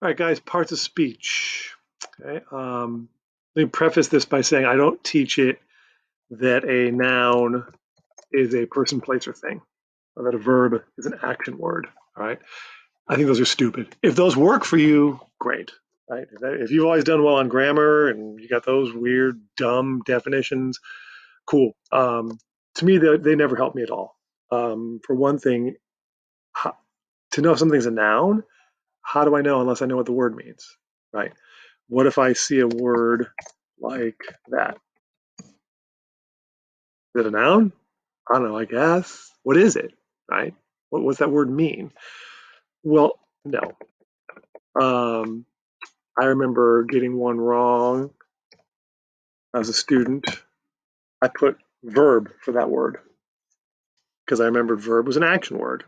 All right, guys, parts of speech. Okay. Let me preface this by saying I don't teach it that a noun is a person, place, or thing, or that a verb is an action word. All right. I think those are stupid. If those work for you, great. Right. If you've always done well on grammar and you got those weird, dumb definitions, cool. To me, they never help me at all. For one thing, to know if something's a noun, how do I know unless I know what the word means? Right. What if I see a word like that? Is it a noun? I don't know, I guess. What is it? Right? What's that word mean? Well, no. Um, I remember getting one wrong as a student. I put verb for that word because I remembered verb was an action word.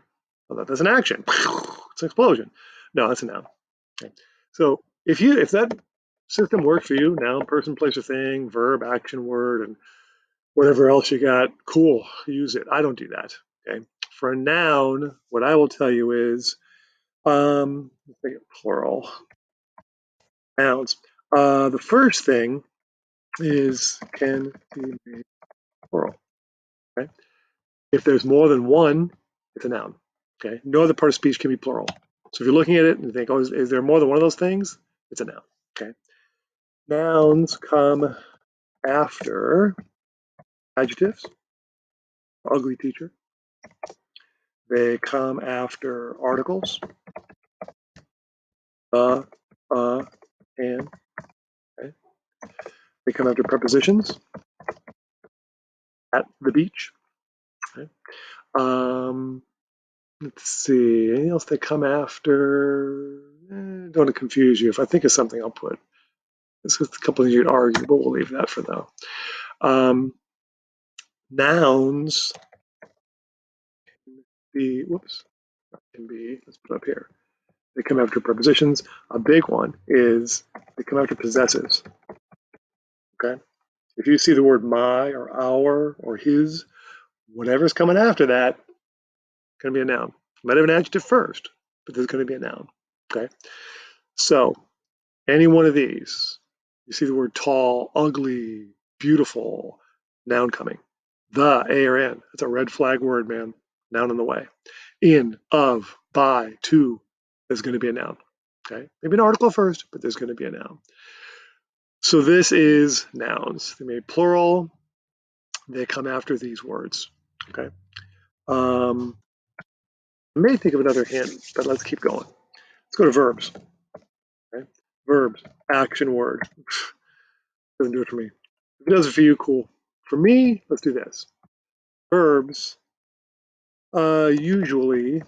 Well, that's an action. It's an explosion. No, that's a noun. Okay. So if that system works for you, noun, person, place, or thing, verb, action word, and whatever else you got, cool, use it. I don't do that. Okay. For a noun, what I will tell you is, let's make it plural nouns. The first thing is can be made plural. Okay. If there's more than one, it's a noun. Okay. No other part of speech can be plural. So if you're looking at it and you think, oh, is there more than one of those things? It's a noun. Okay. Nouns come after adjectives. Ugly teacher. They come after articles. Uh, uh, and. Okay. They come after prepositions. At the beach. Okay. Um, let's see. Anything else they come after? Don't want to confuse you. If I think of something, I'll put. It's a couple of you to argue, but we'll leave that for now. Nouns be, whoops, can be, let's put up here. They come after prepositions. A big one is they come after possessives. Okay. If you see the word my or our or his, whatever's coming after that, going to be a noun. It might have an adjective first, but there's going to be a noun. Okay. So any one of these, you see the word tall, ugly, beautiful, noun coming. The, A or N, it's a red flag word, man. Noun in the way. In, of, by, to, there's going to be a noun. Okay. Maybe an article first, but there's going to be a noun. So this is nouns. They made plural. They come after these words. Okay. I may think of another hint, but let's keep going. Let's go to verbs. Okay. Verbs, action word. Doesn't do it for me. If it does it for you, cool. For me, let's do this. Verbs usually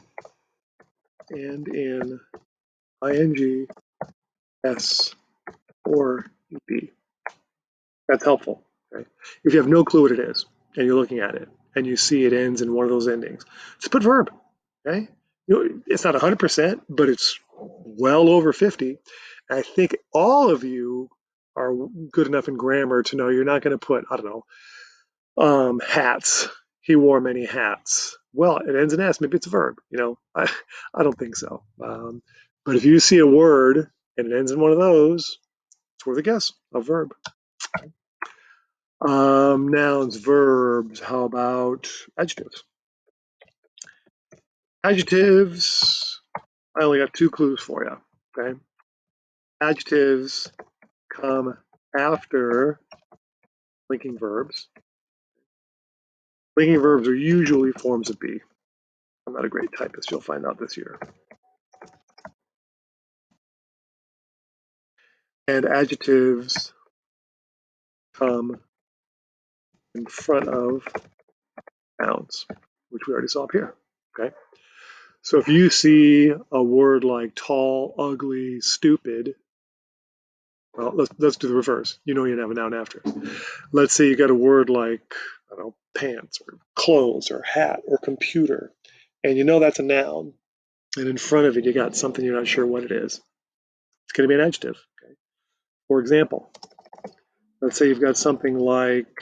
end in ing, s, or ed. That's helpful. Okay? If you have no clue what it is and you're looking at it and you see it ends in one of those endings, just put verb. Okay, it's not 100%, but it's well over 50. I think all of you are good enough in grammar to know you're not going to put, I don't know, hats. He wore many hats. Well, it ends in s. Maybe it's a verb. I don't think so. But if you see a word and it ends in one of those, it's worth a guess. A verb. Nouns, verbs. How about adjectives? Adjectives. I only got two clues for you. Okay. Adjectives come after linking verbs. Linking verbs are usually forms of be. I'm not a great typist. You'll find out this year. And adjectives come in front of nouns, which we already saw up here. Okay. So if you see a word like tall, ugly, stupid, well, let's do the reverse. You know you'd have a noun after. Let's say you got a word like, I don't know, pants or clothes or hat or computer, and you know that's a noun, and in front of it you got something you're not sure what it is. It's going to be an adjective. Okay? For example, let's say you've got something like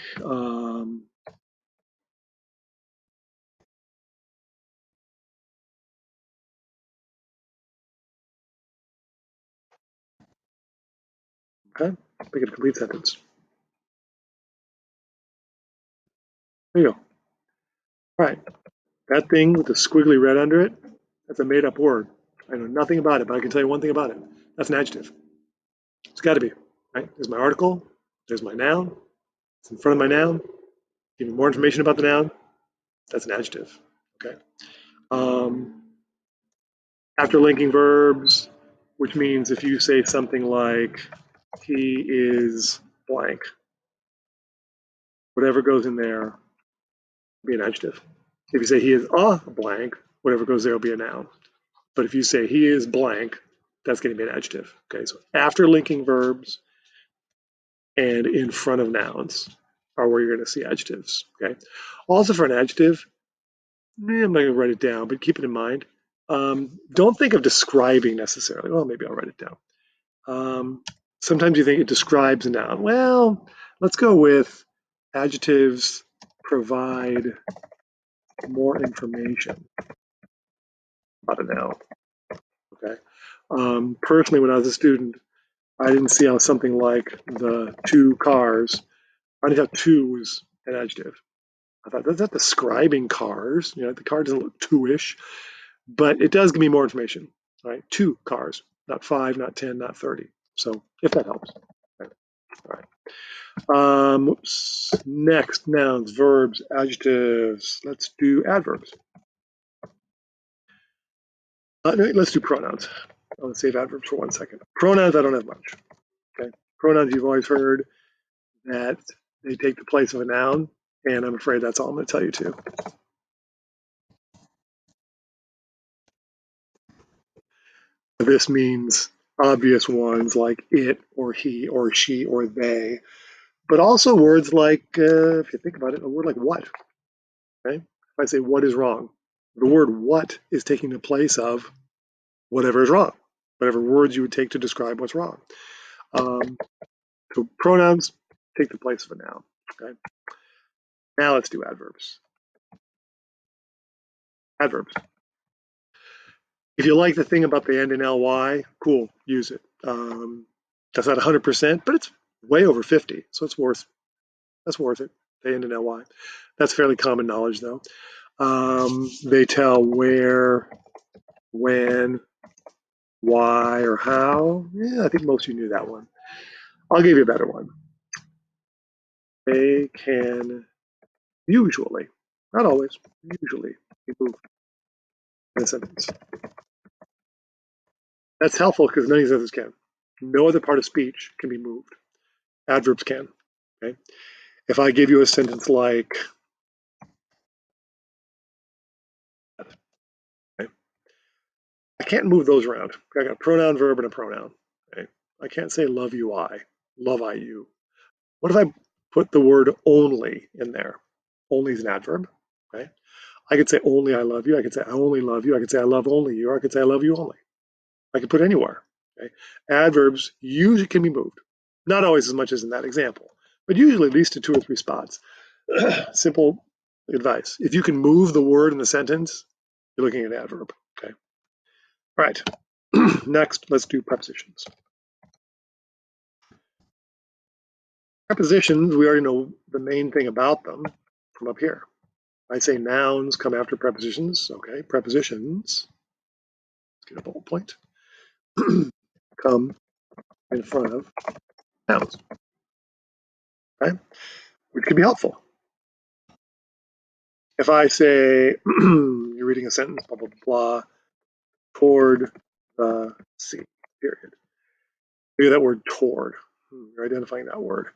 Okay, make it a complete sentence. There you go. All right, that thing with the squiggly red under it, that's a made-up word. I know nothing about it, but I can tell you one thing about it. That's an adjective. It's got to be, right? There's my article. There's my noun. It's in front of my noun. Give me more information about the noun. That's an adjective. Okay. Um, After linking verbs, which means if you say something like he is blank, whatever goes in there will be an adjective. If you say he is a blank, whatever goes there will be a noun. But if you say he is blank, that's going to be an adjective. Okay, so after linking verbs and in front of nouns are where you're going to see adjectives. Okay. Also for an adjective, I'm not going to write it down, but keep it in mind. Don't think of describing necessarily. Well, maybe I'll write it down. Sometimes you think it describes a noun. Well, let's go with adjectives provide more information about a noun. Okay. Personally, when I was a student, I didn't see how something like the two cars, I didn't how two was an adjective. I thought, that's not describing cars. You know, the car doesn't look two-ish, but it does give me more information, right? Two cars, not five, not 10, not 30. So if that helps. Okay. All right. Next, nouns, verbs, adjectives. Let's do adverbs. No, let's do pronouns. I'll save adverbs for 1 second. Pronouns, I don't have much. Okay. Pronouns, you've always heard that they take the place of a noun, and I'm afraid that's all I'm going to tell you too. This means obvious ones like it or he or she or they, but also words like, if you think about it, a word like what. Okay? If I say what is wrong, the word what is taking the place of whatever is wrong, whatever words you would take to describe what's wrong. So pronouns take the place of a noun. Okay. Now let's do adverbs. Adverbs. If you like the thing about the end in ly, cool, use it. That's not 100%, but it's way over 50, so that's worth it. The end in ly. That's fairly common knowledge, though. They tell where, when, why, or how. Yeah, I think most of you knew that one. I'll give you a better one. They can usually, not always, usually be moved in a sentence. That's helpful because none of these others can. No other part of speech can be moved. Adverbs can. Okay. If I give you a sentence like, okay, I can't move those around. I got a pronoun, verb, and a pronoun. Okay. I can't say love you, I, love I you. What if I put the word only in there? Only is an adverb. Okay. I could say only I love you. I could say I only love you. I could say I love only you. Or I could say I love you only. I could put anywhere. Okay. Adverbs usually can be moved. Not always as much as in that example, but usually at least to 2 or 3 spots. Simple advice. If you can move the word in the sentence, you're looking at an adverb. Okay. All right. Next, let's do prepositions. Prepositions, we already know the main thing about them from up here. I say nouns come after prepositions. Okay, prepositions, let's get a bullet point, come in front of nouns. Okay, which can be helpful. If I say, you're reading a sentence, blah, blah, blah, toward the sea, period. Look at that word toward. You're identifying that word.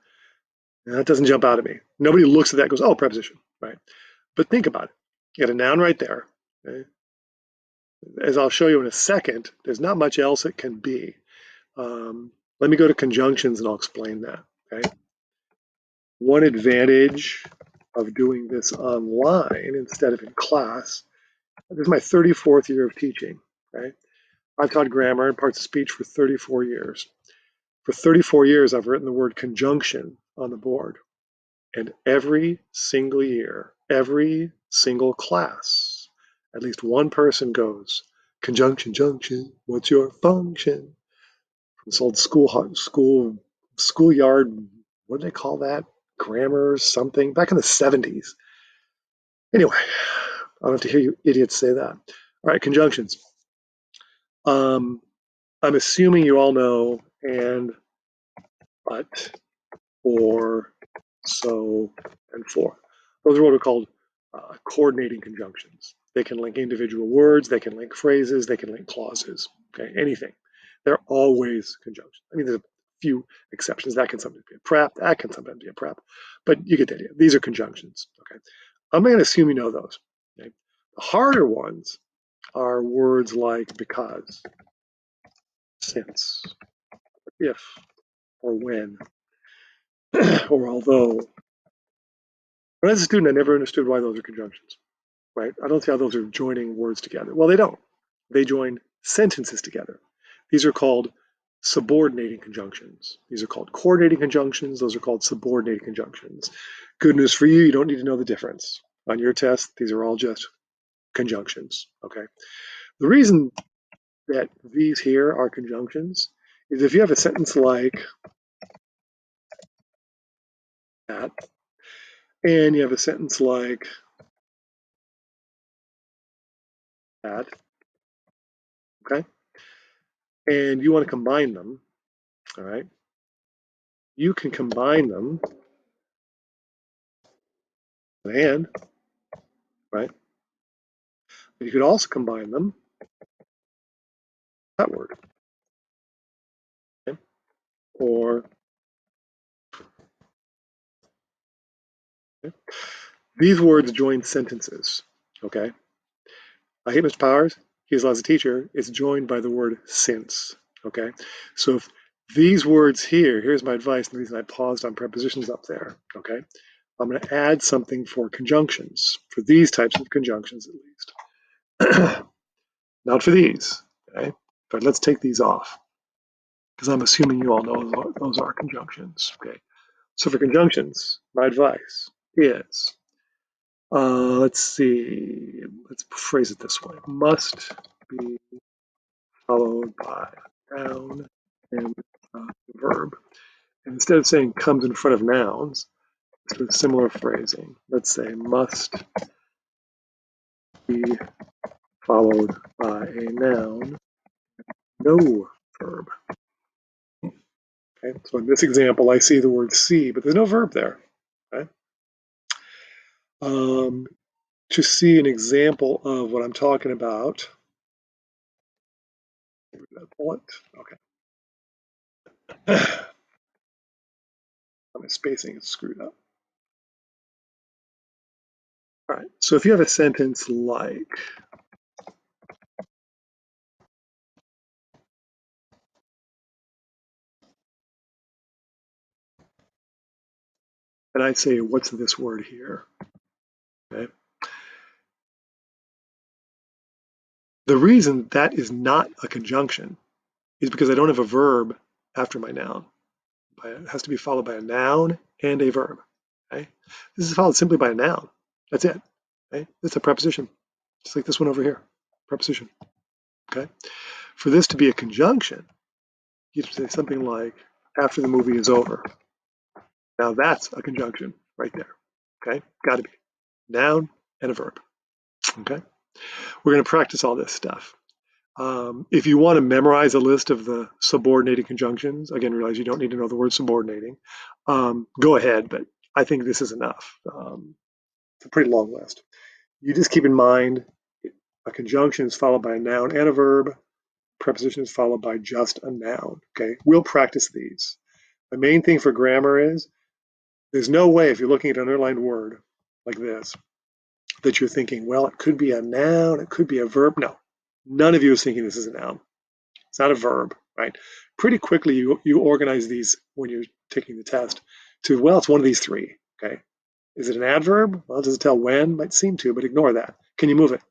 And that doesn't jump out at me. Nobody looks at that and goes, oh, preposition, right? But think about it. You got a noun right there. Okay? As I'll show you in a second, there's not much else it can be. Let me go to conjunctions and I'll explain that. Okay. One advantage of doing this online instead of in class, this is my 34th year of teaching. Okay. I've taught grammar and parts of speech for 34 years. For 34 years, I've written the word conjunction on the board. And every single year, every single class, at least one person goes, conjunction, junction, what's your function? This old school schoolyard, what do they call that? Grammar something, back in the 70s. Anyway, I don't have to hear you idiots say that. All right, conjunctions. I'm assuming you all know and, but, or, so, and for. Those are what are called coordinating conjunctions. They can link individual words, they can link phrases, they can link clauses, okay, anything. They're always conjunctions. I mean, there's a few exceptions. That can sometimes be a prep, that can sometimes be a prep, but you get the idea. These are conjunctions, okay? I'm going to assume you know those, okay? The harder ones are words like because, since, if, or when, or although. But as a student, I never understood why those are conjunctions, right? I don't see how those are joining words together. Well, they don't. They join sentences together. These are called subordinating conjunctions. These are called coordinating conjunctions. Those are called subordinating conjunctions. Good news for you, you don't need to know the difference. On your test, these are all just conjunctions, okay? The reason that these here are conjunctions is if you have a sentence like that, and you have a sentence like that, okay? And you want to combine them, all right? You can combine them and, right? But you could also combine them that word, okay? Or okay? These words join sentences, okay? I hate Mr. Powers. He's as a teacher. It's joined by the word since, okay? So if these words here, here's my advice, and the reason I paused on prepositions up there, okay? I'm going to add something for conjunctions, for these types of conjunctions at least. Not for these, okay? But let's take these off, because I'm assuming you all know those are conjunctions, okay? So for conjunctions, my advice is, let's see, let's phrase it this way. Must be followed by a noun and a verb. And instead of saying comes in front of nouns, it's a similar phrasing. Let's say must be followed by a noun, no verb. Okay, so in this example, I see the word see, but there's no verb there. Okay? To see an example of what I'm talking about, pull it. Okay. My spacing is screwed up. All right, so if you have a sentence like, and I say, what's this word here? Okay. The reason that is not a conjunction is because I don't have a verb after my noun. It has to be followed by a noun and a verb. Okay? This is followed simply by a noun. That's it. Okay? It's a preposition, just like this one over here, preposition. Okay. For this to be a conjunction, you say something like after the movie is over. Now that's a conjunction right there. Okay, got to be noun and a verb. Okay, we're going to practice all this stuff. If you want to memorize a list of the subordinating conjunctions, again, realize you don't need to know the word subordinating. Go ahead, but I think this is enough. It's a pretty long list. You just keep in mind a conjunction is followed by a noun and a verb. Preposition is followed by just a noun. Okay, we'll practice these. The main thing for grammar is there's no way if you're looking at an underlined word like this that you're thinking, well, it could be a noun, it could be a verb. No, none of you is thinking this is a noun. It's not a verb, right? Pretty quickly you organize these when you're taking the test to, well, it's one of these three, okay? Is it an adverb? Well, does it tell when? Might seem to, but ignore that. Can you move it?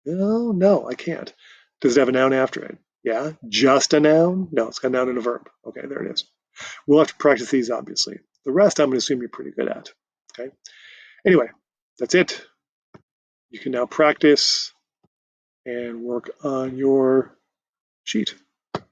No, I can't. Does it have a noun after it? Yeah. Just a noun? No, it's got a noun and a verb. Okay, there it is. We'll have to practice these, obviously. The rest I'm going to assume you're pretty good at. Okay. Anyway, that's it. You can now practice and work on your sheet.